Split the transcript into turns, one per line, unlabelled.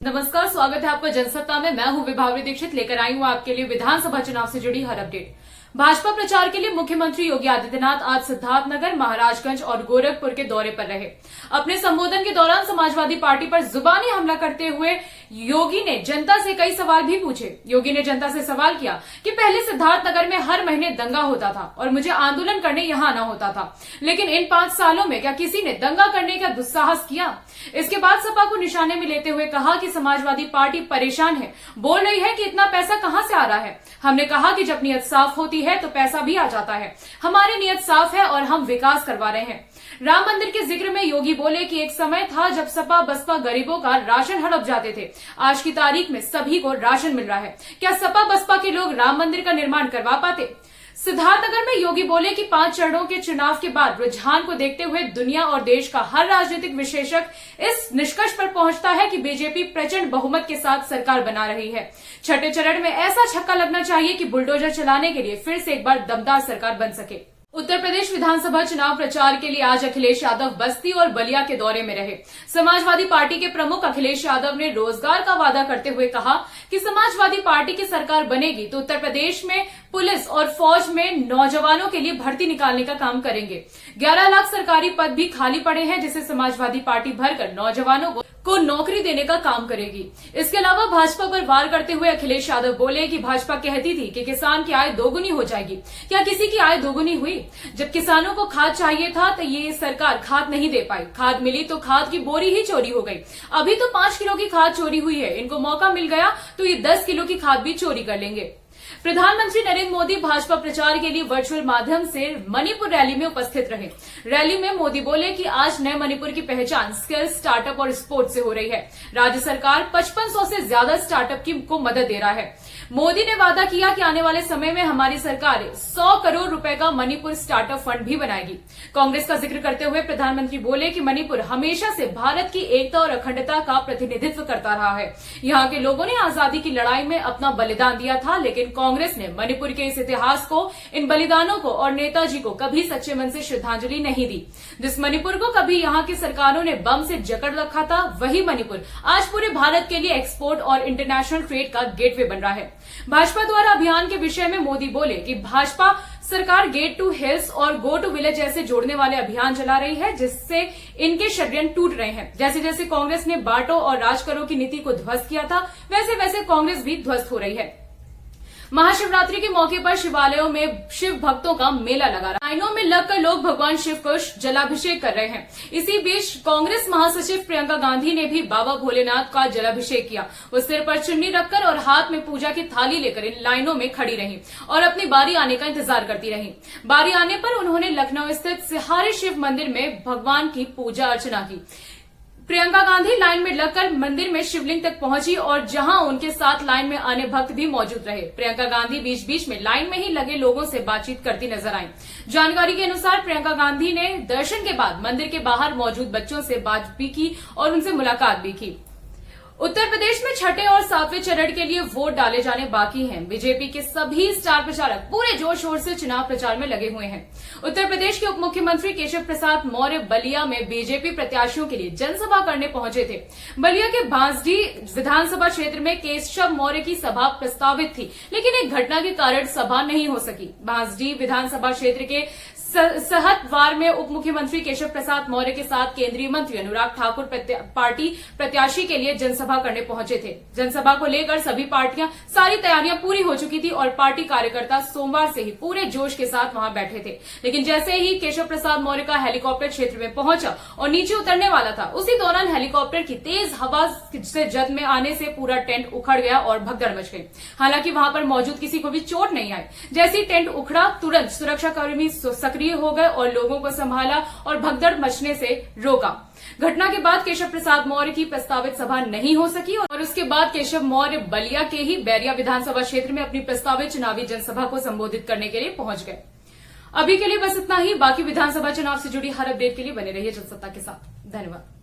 नमस्कार, स्वागत है आपका जनसत्ता में। मैं हूं विभावरी दीक्षित, लेकर आई हूं आपके लिए विधानसभा चुनाव से जुड़ी हर अपडेट। भाजपा प्रचार के लिए मुख्यमंत्री योगी आदित्यनाथ आज सिद्धार्थनगर, महाराजगंज और गोरखपुर के दौरे पर रहे। अपने संबोधन के दौरान समाजवादी पार्टी पर जुबानी हमला करते हुए योगी ने जनता से कई सवाल भी पूछे। योगी ने जनता से सवाल किया कि पहले सिद्धार्थनगर में हर महीने दंगा होता था और मुझे आंदोलन करने यहां आना होता था, लेकिन इन 5 सालों में क्या किसी ने दंगा करने का दुस्साहस किया? इसके बाद सपा को निशाने में लेते हुए कहा कि समाजवादी पार्टी परेशान है, बोल रही है कि इतना पैसा कहां से आ रहा है। हमने कहा कि जब नियत साफ होती है तो पैसा भी आ जाता है। हमारी नियत साफ है और हम विकास करवा रहे हैं। राम मंदिर के जिक्र में योगी बोले कि एक समय था जब सपा बसपा गरीबों का राशन हड़प जाते थे। आज की तारीख में सभी को राशन मिल रहा है। क्या सपा बसपा के लोग राम मंदिर का निर्माण करवा पाते? सिद्धार्थनगर में योगी बोले कि 5 चरणों के चुनाव के बाद रुझान को देखते हुए दुनिया और देश का हर राजनीतिक विश्लेषक इस निष्कर्ष पर पहुंचता है कि बीजेपी प्रचंड बहुमत के साथ सरकार बना रही है। छठे चरण में ऐसा छक्का लगना चाहिए कि बुलडोजर चलाने के लिए फिर से एक बार दमदार सरकार बन सके। उत्तर प्रदेश विधानसभा चुनाव प्रचार के लिए आज अखिलेश यादव बस्ती और बलिया के दौरे में रहे। समाजवादी पार्टी के प्रमुख अखिलेश यादव ने रोजगार का वादा करते हुए कहा कि समाजवादी पार्टी की सरकार बनेगी तो उत्तर प्रदेश में पुलिस और फौज में नौजवानों के लिए भर्ती निकालने का काम करेंगे। 11 लाख सरकारी पद भी खाली पड़े हैं, जिसे समाजवादी पार्टी भरकर नौजवानों को नौकरी देने का काम करेगी। इसके अलावा भाजपा पर वार करते हुए अखिलेश यादव बोले कि भाजपा कहती थी कि किसान की आय दोगुनी हो जाएगी। क्या किसी की आय दोगुनी हुई? जब किसानों को खाद चाहिए था तो ये सरकार खाद नहीं दे पाई। खाद मिली तो खाद की बोरी ही चोरी हो गई। अभी तो 5 किलो की खाद चोरी हुई है। इनको मौका मिल गया तो ये 10 किलो की खाद भी चोरी कर लेंगे। प्रधानमंत्री नरेंद्र मोदी भाजपा प्रचार के लिए वर्चुअल माध्यम से मणिपुर रैली में उपस्थित रहे। रैली में मोदी बोले कि आज नए मणिपुर की पहचान स्किल, स्टार्टअप और स्पोर्ट्स से हो रही है। राज्य सरकार 5500 से ज्यादा स्टार्टअप को मदद दे रहा है। मोदी ने वादा किया कि आने वाले समय में हमारी सरकार 100 करोड़ रुपए का मणिपुर स्टार्टअप फंड भी बनाएगी। कांग्रेस का जिक्र करते हुए प्रधानमंत्री बोले कि मणिपुर हमेशा से भारत की एकता और अखंडता का प्रतिनिधित्व करता रहा है। यहाँ के लोगों ने आजादी की लड़ाई में अपना बलिदान दिया था, लेकिन कांग्रेस ने मणिपुर के इस इतिहास को, इन बलिदानों को और नेताजी को कभी सच्चे मन से श्रद्धांजलि नहीं दी। जिस मणिपुर को कभी यहाँ की सरकारों ने बम से जकड़ रखा था, वही मणिपुर आज पूरे भारत के लिए एक्सपोर्ट और इंटरनेशनल ट्रेड का गेटवे बन रहा है। भाजपा द्वारा अभियान के विषय में मोदी बोले कि भाजपा सरकार गेट टू हिल्स और गो टू विलेज जैसे जोड़ने वाले अभियान चला रही है, जिससे इनके षड्यंत्र टूट रहे हैं। जैसे जैसे कांग्रेस ने बांटो और राज करो की नीति को ध्वस्त किया था, वैसे वैसे कांग्रेस भी ध्वस्त हो रही है। महाशिवरात्रि के मौके पर शिवालयों में शिव भक्तों का मेला लगा रहा। लाइनों में लगकर लोग भगवान शिव को जलाभिषेक कर रहे हैं। इसी बीच कांग्रेस महासचिव प्रियंका गांधी ने भी बाबा भोलेनाथ का जलाभिषेक किया। वो सिर पर चुन्नी रखकर और हाथ में पूजा की थाली लेकर इन लाइनों में खड़ी रही और अपनी बारी आने का इंतजार करती रही। बारी आने पर उन्होंने लखनऊ स्थित सिहारी शिव मंदिर में भगवान की पूजा अर्चना की। प्रियंका गांधी लाइन में लगकर मंदिर में शिवलिंग तक पहुंची और जहां उनके साथ लाइन में आने भक्त भी मौजूद रहे। प्रियंका गांधी बीच बीच में लाइन में ही लगे लोगों से बातचीत करती नजर आईं। जानकारी के अनुसार प्रियंका गांधी ने दर्शन के बाद मंदिर के बाहर मौजूद बच्चों से बात भी की और उनसे मुलाकात भी की। उत्तर प्रदेश में छठे और 7वें चरण के लिए वोट डाले जाने बाकी हैं। बीजेपी के सभी स्टार प्रचारक पूरे जोश शोर से चुनाव प्रचार में लगे हुए हैं। उत्तर प्रदेश के उप मुख्यमंत्री केशव प्रसाद मौर्य बलिया में बीजेपी प्रत्याशियों के लिए जनसभा करने पहुंचे थे। बलिया के बांसडीह विधानसभा क्षेत्र में केशव मौर्य की सभा प्रस्तावित थी, लेकिन एक घटना के कारण सभा नहीं हो सकी। बांसडीह विधानसभा क्षेत्र के सहतवार में उप मुख्यमंत्री केशव प्रसाद मौर्य के साथ केंद्रीय मंत्री अनुराग ठाकुर पार्टी प्रत्याशी के लिए जनसभा करने पहुंचे थे। जनसभा को लेकर सभी पार्टियां सारी तैयारियां पूरी हो चुकी थी और पार्टी कार्यकर्ता सोमवार से ही पूरे जोश के साथ वहां बैठे थे। लेकिन जैसे ही केशव प्रसाद मौर्य का हेलीकॉप्टर क्षेत्र में पहुंचा और नीचे उतरने वाला था, उसी दौरान हेलीकॉप्टर की तेज हवा से जद में आने से पूरा टेंट उखड़ गया और भगदड़ मच गई। हालांकि वहां पर मौजूद किसी को भी चोट नहीं आई। जैसे ही टेंट उखड़ा, तुरंत सुरक्षाकर्मी सक्रिय हो गए और लोगों को संभाला और भगदड़ मचने से रोका। घटना के बाद केशव प्रसाद मौर्य की प्रस्तावित सभा नहीं हो सकी और उसके बाद केशव मौर्य बलिया के ही बैरिया विधानसभा क्षेत्र में अपनी प्रस्तावित चुनावी जनसभा को संबोधित करने के लिए पहुंच गए। अभी के लिए बस इतना ही। बाकी विधानसभा चुनाव से जुड़ी हर अपडेट के लिए बने रहिए जनसत्ता के साथ। धन्यवाद।